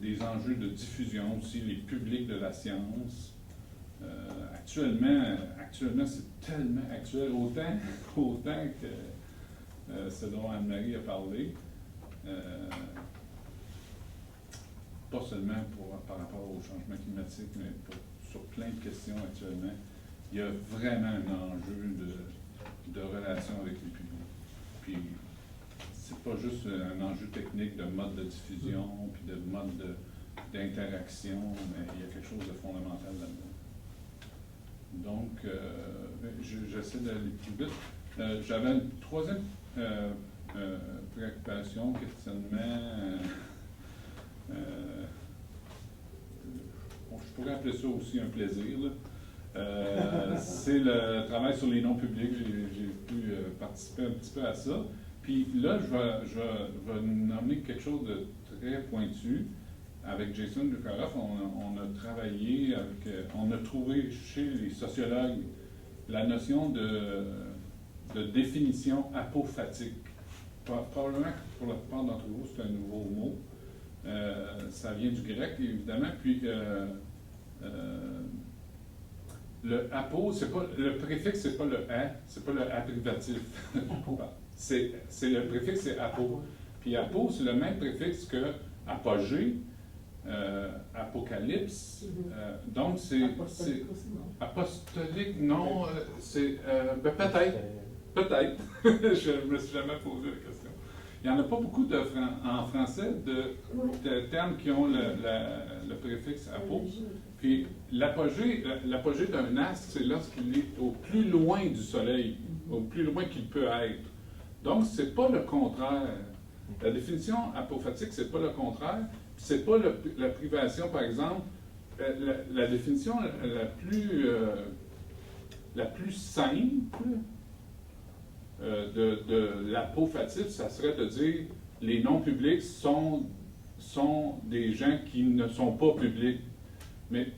des enjeux de diffusion aussi, les publics de la science. Actuellement c'est tellement actuel, autant que ce dont Anne-Marie a parlé, pas seulement par rapport au changement climatique, mais sur plein de questions actuellement, il y a vraiment un enjeu de relation avec les publics. Puis, c'est pas juste un enjeu technique de mode de diffusion, puis de mode d'interaction, mais il y a quelque chose de fondamental là-dedans. Donc, j'essaie d'aller plus vite. J'avais une troisième préoccupation, questionnement. Je pourrais appeler ça aussi un plaisir. C'est le travail sur les noms publics. J'ai pu participer un petit peu à ça. Puis là, je vais nommer quelque chose de très pointu. Avec Jason Bukharov, on a travaillé on a trouvé chez les sociologues la notion de définition apophatique. Probablement que pour la plupart d'entre vous, c'est un nouveau mot. Ça vient du grec, évidemment. Puis le apo, le préfixe, c'est pas le a, c'est pas le a privatif. Le préfixe, c'est apo. Puis apo, c'est le même préfixe que apogée, apocalypse. Donc, c'est apostolique, non, c'est peut-être. Je me suis jamais posé la question. Il n'y en a pas beaucoup en français de termes qui ont le préfixe apo. Puis l'apogée d'un astre, c'est lorsqu'il est au plus loin du Soleil, au plus loin qu'il peut être. Donc, c'est pas le contraire. La définition apophatique, c'est pas le contraire. C'est pas la privation, par exemple. La définition la plus simple de l'apophatique, ça serait de dire les non-publics sont des gens qui ne sont pas publics. Mais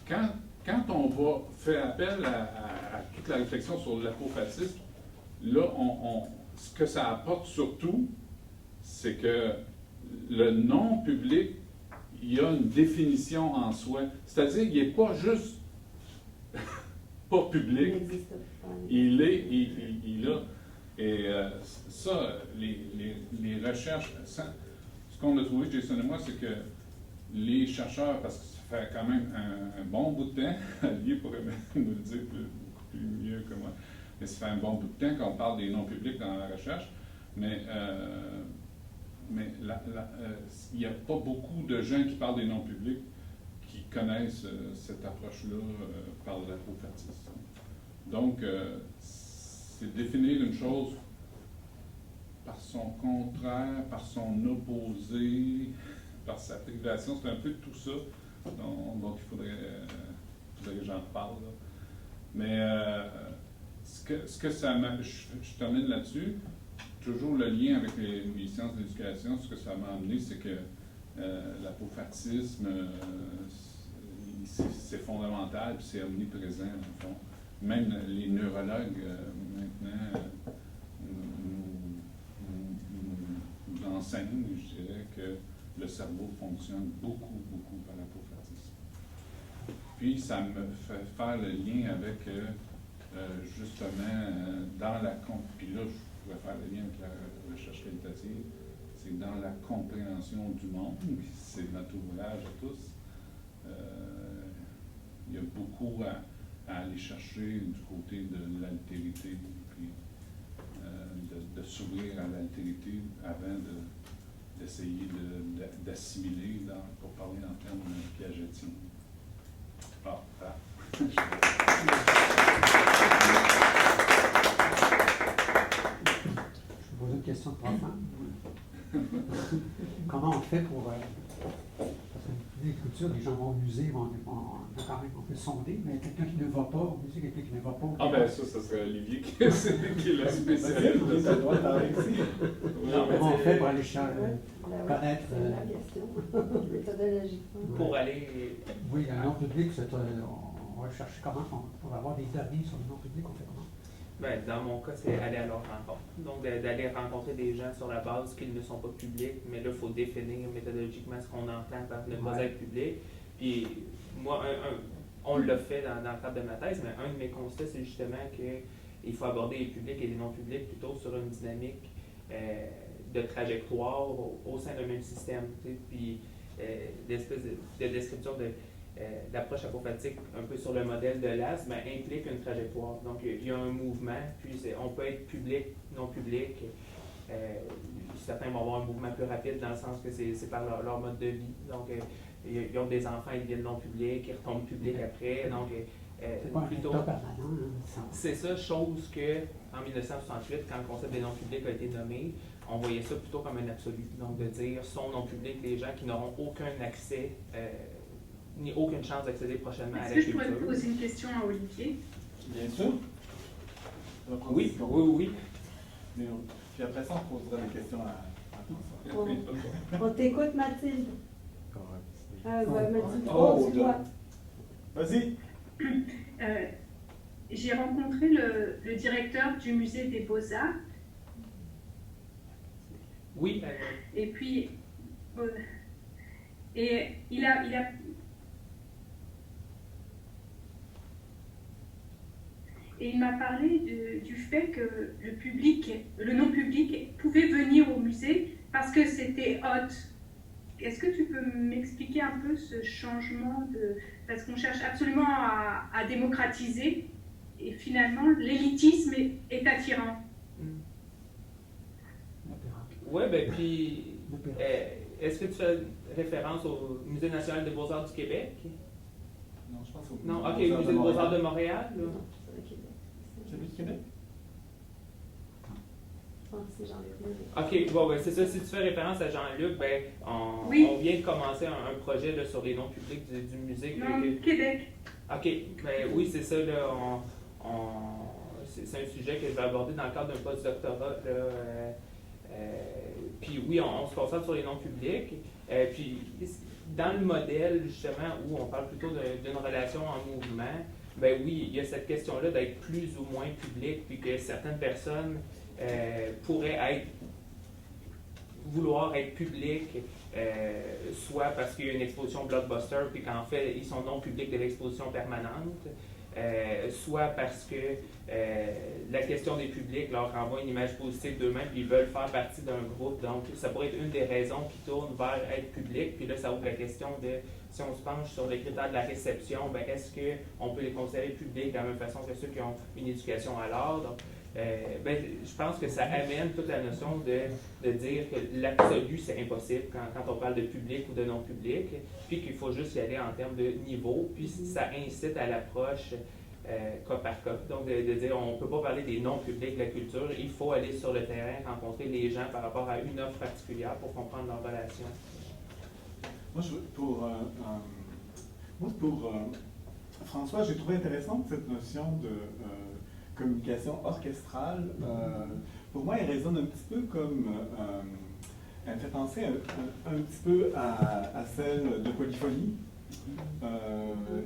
quand on va faire appel à toute la réflexion sur l'apophatisme, là, ce que ça apporte surtout, c'est que le non-public, il y a une définition en soi. C'est-à-dire qu'il n'est pas juste pas public, il a. Et ça, les recherches, ce qu'on a trouvé, Jason et moi, c'est que les chercheurs, parce que ça fait quand même un bon bout de temps, lui pourrait nous le dire beaucoup plus mieux que moi, mais ça fait un bon bout de temps qu'on parle des non-publics dans la recherche, mais il n'y a pas beaucoup de gens qui parlent des non-publics qui connaissent cette approche-là par l'apophatisme. Donc, c'est définir une chose par son contraire, par son opposé, par sa privation. C'est un peu tout ça dont il faudrait que j'en reparle. Là. Mais ce que ça m'a... Je termine là-dessus. Toujours le lien avec les sciences de l'éducation, ce que ça m'a amené, c'est que l'apophatisme, c'est fondamental, puis c'est omniprésent, dans le fond. Même les neurologues, maintenant, nous enseignent, je dirais, que le cerveau fonctionne beaucoup, beaucoup par l'apophatisme. Puis, ça me fait faire le lien avec, justement, dans la... Puis là, je pourrais faire le lien avec la recherche qualitative, c'est dans la compréhension du monde, c'est notre ouvrage à tous. Il y a beaucoup à aller chercher du côté de l'altérité, puis de s'ouvrir à l'altérité avant d'essayer d'assimiler, pour parler en termes piagetiens. Ah, ah. Je vais poser une question de profane. Comment on fait pour... parce que l'écriture, les gens vont au musée, on peut sonder, mais quelqu'un qui ne va pas au musée, quelqu'un qui ne va pas... Ah ben ça serait Olivier qui est le spécialiste. Comment on fait pour aller connaître... C'est la question, méthodologiquement. Pour aller... Oui, le non-public, on va chercher comment, pour avoir des données sur le non-public, on fait comment? Ben, dans mon cas, c'est aller à leur rencontre. Donc, d'aller rencontrer des gens sur la base qu'ils ne sont pas publics, mais là, il faut définir méthodologiquement ce qu'on entend par ne pas être public. Puis, moi, on l'a fait dans le cadre de ma thèse, mais un de mes constats, c'est justement qu'il faut aborder les publics et les non-publics plutôt sur une dynamique de trajectoire au sein d'un même système. Puis, l'espèce de description l'approche apophatique, un peu sur le modèle de l'AS, implique une trajectoire. Donc, il y a un mouvement, puis on peut être public, non public. Certains vont avoir un mouvement plus rapide dans le sens que c'est par leur mode de vie. Donc, ils ont des enfants, ils deviennent non publics, ils retombent publics après. Donc, plutôt. C'est ça, chose que en 1968, quand le concept des non publics a été nommé, on voyait ça plutôt comme un absolu. Donc, de dire sont non publics les gens qui n'auront aucun accès. Ni aucune chance d'accéder prochainement à la culture. Est-ce que je pourrais poser une question à Olivier? Bien sûr. Oui. Puis après ça, on posera des questions à François. On t'écoute, Mathilde. Mathilde, Vas-y. J'ai rencontré le directeur du musée des Beaux-Arts. Oui. Et puis, et il a et il m'a parlé du fait que le non-public pouvait venir au musée parce que c'était hot. Est-ce que tu peux m'expliquer un peu ce changement parce qu'on cherche absolument à démocratiser et finalement l'élitisme est attirant. Oui, ben puis, est-ce que tu fais référence au Musée national des beaux-arts du Québec? Non, je pense au Non, ok, Musée des beaux-arts de Montréal. Là. Celui du Québec? C'est Jean-Luc. OK, bon, ben, c'est ça. Si tu fais référence à Jean-Luc, ben, on vient de commencer un projet là, sur les noms publics du musée. Non, Québec. OK, ben, oui, c'est ça. Là, c'est un sujet que je vais aborder dans le cadre d'un post-doctorat. Puis oui, on se concentre sur les noms publics. Puis dans le modèle, justement, où on parle plutôt d'une relation en mouvement, ben oui, il y a cette question-là d'être plus ou moins public, puis que certaines personnes pourraient vouloir être publiques, soit parce qu'il y a une exposition blockbuster, puis qu'en fait, ils sont non publics de l'exposition permanente, soit parce que la question des publics leur renvoie une image positive d'eux-mêmes, puis ils veulent faire partie d'un groupe. Donc, ça pourrait être une des raisons qui tourne vers être public. Puis là, ça ouvre la question de, si on se penche sur les critères de la réception, ben, est-ce qu'on peut les considérer publics de la même façon que ceux qui ont une éducation à l'art? Donc, ben, je pense que ça amène toute la notion de dire que l'absolu, c'est impossible quand on parle de public ou de non-public, puis qu'il faut juste y aller en termes de niveau, puis ça incite à l'approche cas par cas. Donc, de dire, on ne peut pas parler des non-publics de la culture, il faut aller sur le terrain, rencontrer les gens par rapport à une offre particulière pour comprendre leurs relations. Moi, pour François, j'ai trouvé intéressante cette notion de communication orchestrale. Pour moi, elle résonne un petit peu comme... elle me fait penser un petit peu à celle de polyphonie.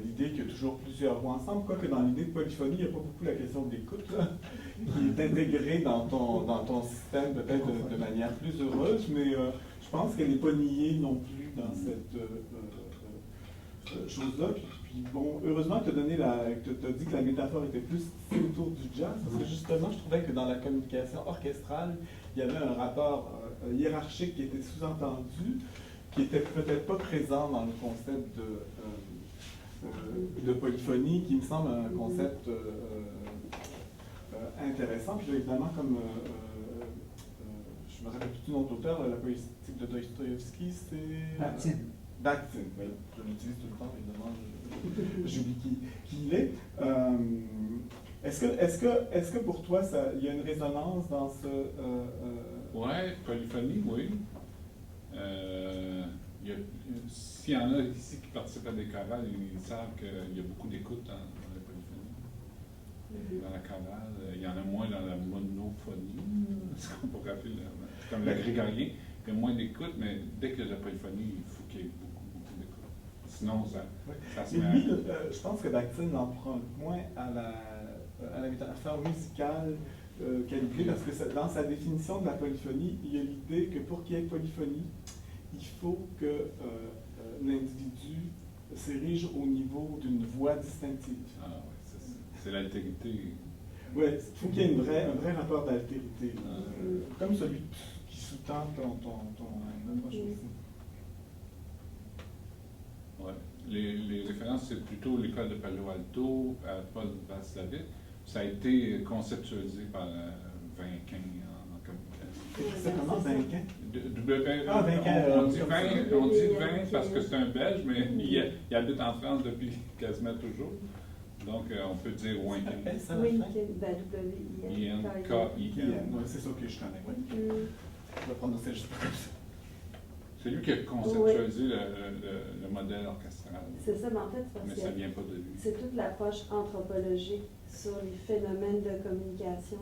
L'idée qu'il y a toujours plusieurs voix ensemble, quoique dans l'idée de polyphonie, il n'y a pas beaucoup la question de l'écoute, qui est intégrée dans ton système peut-être de manière plus heureuse, mais je pense qu'elle n'est pas niée non plus dans cette chose-là. Puis bon, heureusement que tu as dit que la métaphore était plus autour du jazz, parce que justement, je trouvais que dans la communication orchestrale, il y avait un rapport hiérarchique qui était sous-entendu, qui n'était peut-être pas présent dans le concept de polyphonie, qui me semble un concept intéressant. Puis là, évidemment, comme je me rappelle plus du nom de l'auteur, la politique de Dostoïevski, c'est... Bakhtin. Bakhtin, oui. Je l'utilise tout le temps, évidemment, j'oublie qui il est. Est-ce que pour toi, il y a une résonance dans ce... Oui, polyphonie, oui. S'il y en a ici qui participent à des chorales, ils savent qu'il y a beaucoup d'écoute dans la polyphonie. Dans la chorale, il y en a moins dans la monophonie, ce qu'on pourrait appeler comme le grégorien. Il y a moins d'écoute, mais dès qu'il y a de la polyphonie, il faut qu'il y ait beaucoup d'écoute. Sinon, ça se met à... lui, je pense que Bakhtin emprunte moins à la métaphore musicale qualifiée, parce que dans sa définition de la polyphonie, il y a l'idée que pour qu'il y ait polyphonie, il faut que l'individu s'érige au niveau d'une voix distinctive. Ah oui, c'est l'altérité. Oui, il faut qu'il y ait un vrai rapport d'altérité, comme celui qui sous-tend ton approche aussi. Ouais. Les références, c'est plutôt l'école de Palo Alto, à Paul Václavic. Ça a été conceptualisé par Vinquin en communication. C'est comment, Vinquin? On dit 20 parce que c'est un Belge, mais il habite en France depuis quasiment toujours. Donc, on peut dire Winkin. W-I-N-K-I-N. C'est ça que je connais, oui. Je vais prononcer juste comme ça. C'est lui qui a conceptualisé le modèle orchestral. C'est ça, mais en fait, mais ça ne vient pas de lui. C'est toute l'approche anthropologique sur les phénomènes de communication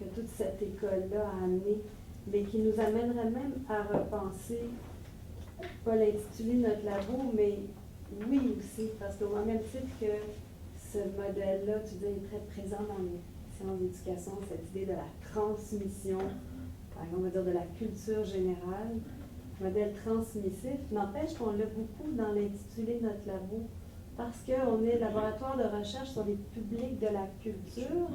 que toute cette école-là a amené, mais qui nous amènerait même à repenser, pas l'intituler notre labo, mais oui aussi, parce qu'au même titre que ce modèle-là, tu dis, est très présent dans les sciences d'éducation, cette idée de la transmission, par exemple, on va dire de la culture générale, modèle transmissif, n'empêche qu'on l'a beaucoup dans l'intitulé de notre labo, parce qu'on est laboratoire de recherche sur les publics de la culture.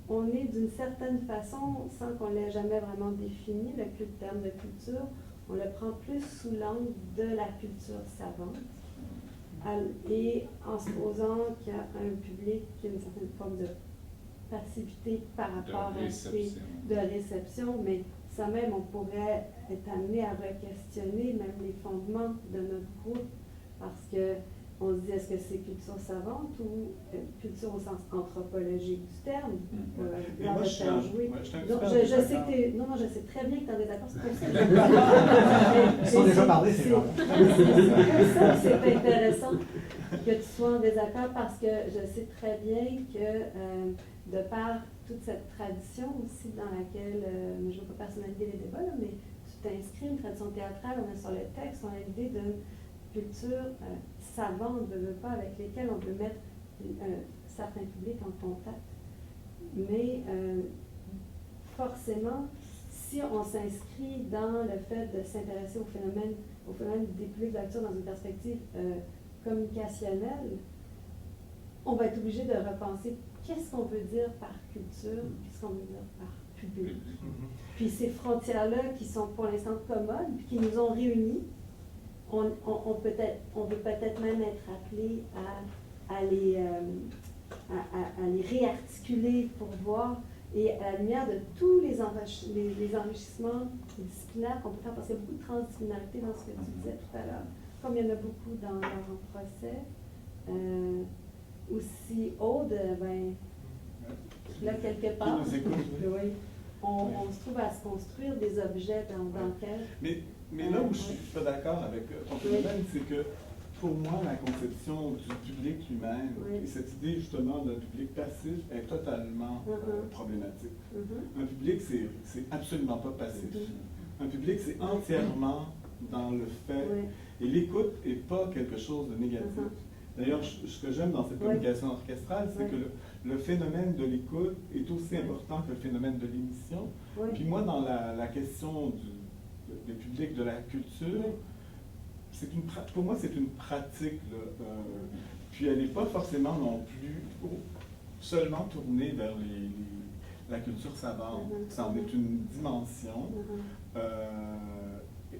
On est d'une certaine façon, sans qu'on l'ait jamais vraiment défini, le terme de culture, on le prend plus sous l'angle de la culture savante, et en se posant qu'il y a un public qui a une certaine forme de passivité par rapport à de réception, mais ça même, on pourrait être amené à re-questionner même les fondements de notre groupe, parce que on se dit, est-ce que c'est culture savante ou culture au sens anthropologique du terme? Moi, je sais très bien que tu es en désaccord, c'est pour ça. Ils sont déjà parlé, ces gens. C'est intéressant que tu sois en désaccord, parce que je sais très bien que de par toute cette tradition aussi dans laquelle, je ne veux pas personnaliser les débats, là, mais tu t'inscris une tradition théâtrale, on est sur le texte, on a l'idée d'une culture savante, pas avec lesquelles on peut mettre certains publics en contact. Mais forcément, si on s'inscrit dans le fait de s'intéresser au phénomène des publics d'acteurs dans une perspective communicationnelle, on va être obligé de repenser qu'est-ce qu'on veut dire par culture, qu'est-ce qu'on veut dire par public. Puis ces frontières-là qui sont pour l'instant commodes, puis qui nous ont réunis, on veut peut-être même être appelé à les réarticuler pour voir, et à la lumière de tous les enrichissements disciplinaires qu'on peut faire, parce qu'il y a beaucoup de transdisciplinarité dans ce que tu disais tout à l'heure, comme il y en a beaucoup dans leur procès. Aussi, Aude, ben, là, quelque part, oui, on se trouve à se construire des objets dans lequel... Mais là où je suis pas d'accord avec ton phénomène, c'est que pour moi, la conception du public lui-même et cette idée justement d'un public passif est totalement problématique. Un public, c'est absolument pas passif. Un public, c'est entièrement dans le fait. Et l'écoute n'est pas quelque chose de négatif. D'ailleurs, ce que j'aime dans cette communication orchestrale, c'est que le phénomène de l'écoute est aussi important que le phénomène de l'émission. Puis moi, dans la question du public, de la culture, pour moi, c'est une pratique. Puis elle n'est pas forcément non plus seulement tournée vers la culture savante. Ça en est une dimension.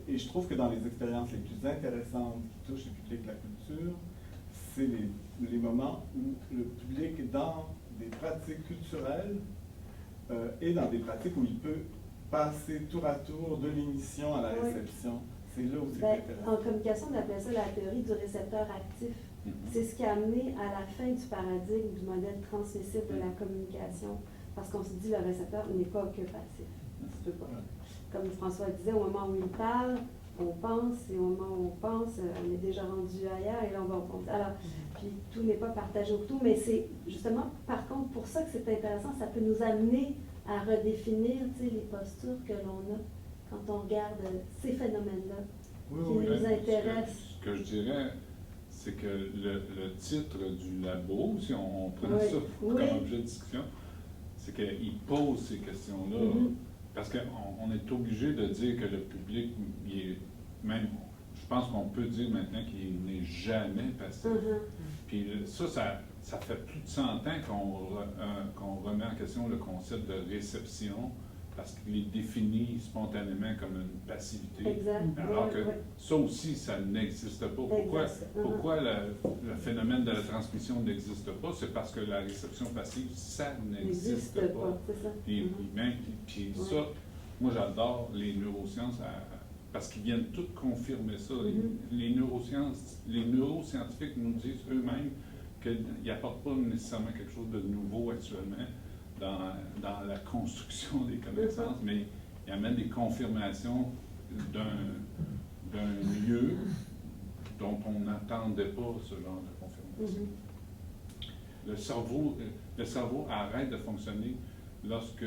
Et je trouve que dans les expériences les plus intéressantes qui touchent le public de la culture, c'est les moments où le public, dans des pratiques culturelles et dans des pratiques où il peut passer tour à tour de l'émission à la réception. C'est là où c'est intéressant. En communication, on appelle ça la théorie du récepteur actif. C'est ce qui a amené à la fin du paradigme du modèle transmissible de la communication, parce qu'on se dit le récepteur n'est pas que passif. Tu peux pas. Comme François disait, au moment où il parle, on pense, et au moment où on pense, on est déjà rendu ailleurs, et là on va penser. Alors, puis tout n'est pas partagé au tout, mais c'est justement, par contre, pour ça que c'est intéressant, ça peut nous amener à redéfinir les postures que l'on a quand on regarde ces phénomènes-là qui nous intéressent. Ce que je dirais, c'est que le titre du labo, si on prend ça comme objet de discussion, c'est qu'il pose ces questions-là. Parce qu'on est obligé de dire que le public, je pense qu'on peut dire maintenant qu'il n'est jamais passif. Puis ça fait plus de 100 ans qu'on remet en question le concept de réception, parce qu'il est défini spontanément comme une passivité. Alors que ça aussi, ça n'existe pas. Pourquoi le phénomène de la transmission n'existe pas? C'est parce que la réception passive, ça n'existe pas. Puis ça, moi j'adore les neurosciences parce qu'ils viennent toutes confirmer ça. Les neuroscientifiques nous disent eux-mêmes qu'ils n'apportent pas nécessairement quelque chose de nouveau actuellement dans la construction des connaissances, mais ils amènent des confirmations d'un lieu dont on n'attendait pas ce genre de confirmation. Le cerveau arrête de fonctionner lorsque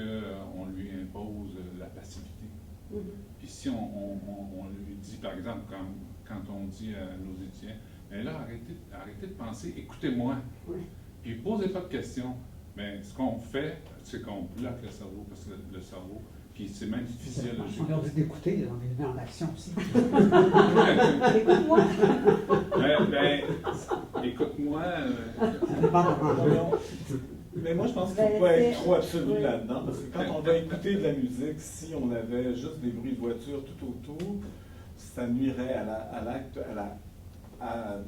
on lui impose la passivité. Puis si on lui dit, par exemple, quand on dit à nos étudiants, mais là, arrêtez de penser, écoutez-moi, puis posez pas de questions. Mais ce qu'on fait, c'est qu'on bloque le cerveau, parce que le cerveau, puis c'est même physiologique. On leur dit d'écouter, on est mis en action aussi. Écoute-moi. Écoute-moi. Ça dépend de Mais moi, je pense qu'il ne faut pas être trop absolu là-dedans, parce que quand on va écouter de la musique, si on avait juste des bruits de voiture tout autour, ça nuirait à l'acte, un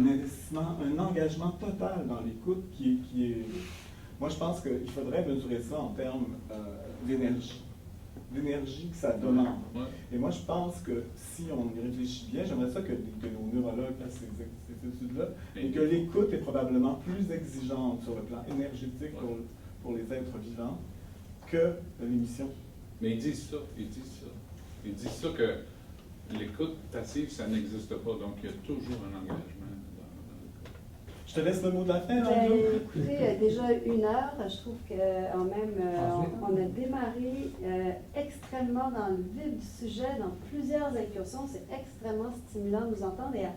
investissement, un engagement total dans l'écoute qui est... Moi, je pense qu'il faudrait mesurer ça en termes d'énergie que ça demande. Et moi, je pense que si on y réfléchit bien, j'aimerais ça que nos neurologues fassent ces études-là, et que l'écoute est probablement plus exigeante sur le plan énergétique pour les êtres vivants que l'émission. Mais ils disent ça que l'écoute passive, ça n'existe pas, donc il y a toujours un engagement dans l'écoute. Je te laisse le mot de la fin, Jean-Claude. Écoutez, déjà 1 heure, je trouve qu'on a démarré extrêmement dans le vif du sujet, dans plusieurs incursions. C'est extrêmement stimulant de nous entendre, et à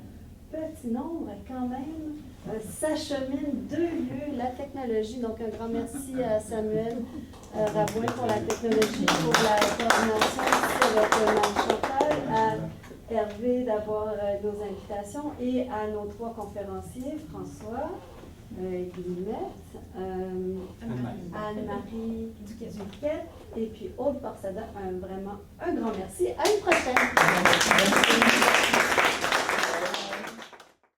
petit nombre, quand même, s'achemine 2 lieux, la technologie. Donc, un grand merci à Samuel Rabouin pour la technologie, pour la coordination ici avec Marie-Chantal, à Hervé d'avoir nos invitations, et à nos 3 conférenciers, François, Guillemette, Anne-Marie Duquette et puis Aude Borsada. Vraiment un grand merci. À une prochaine.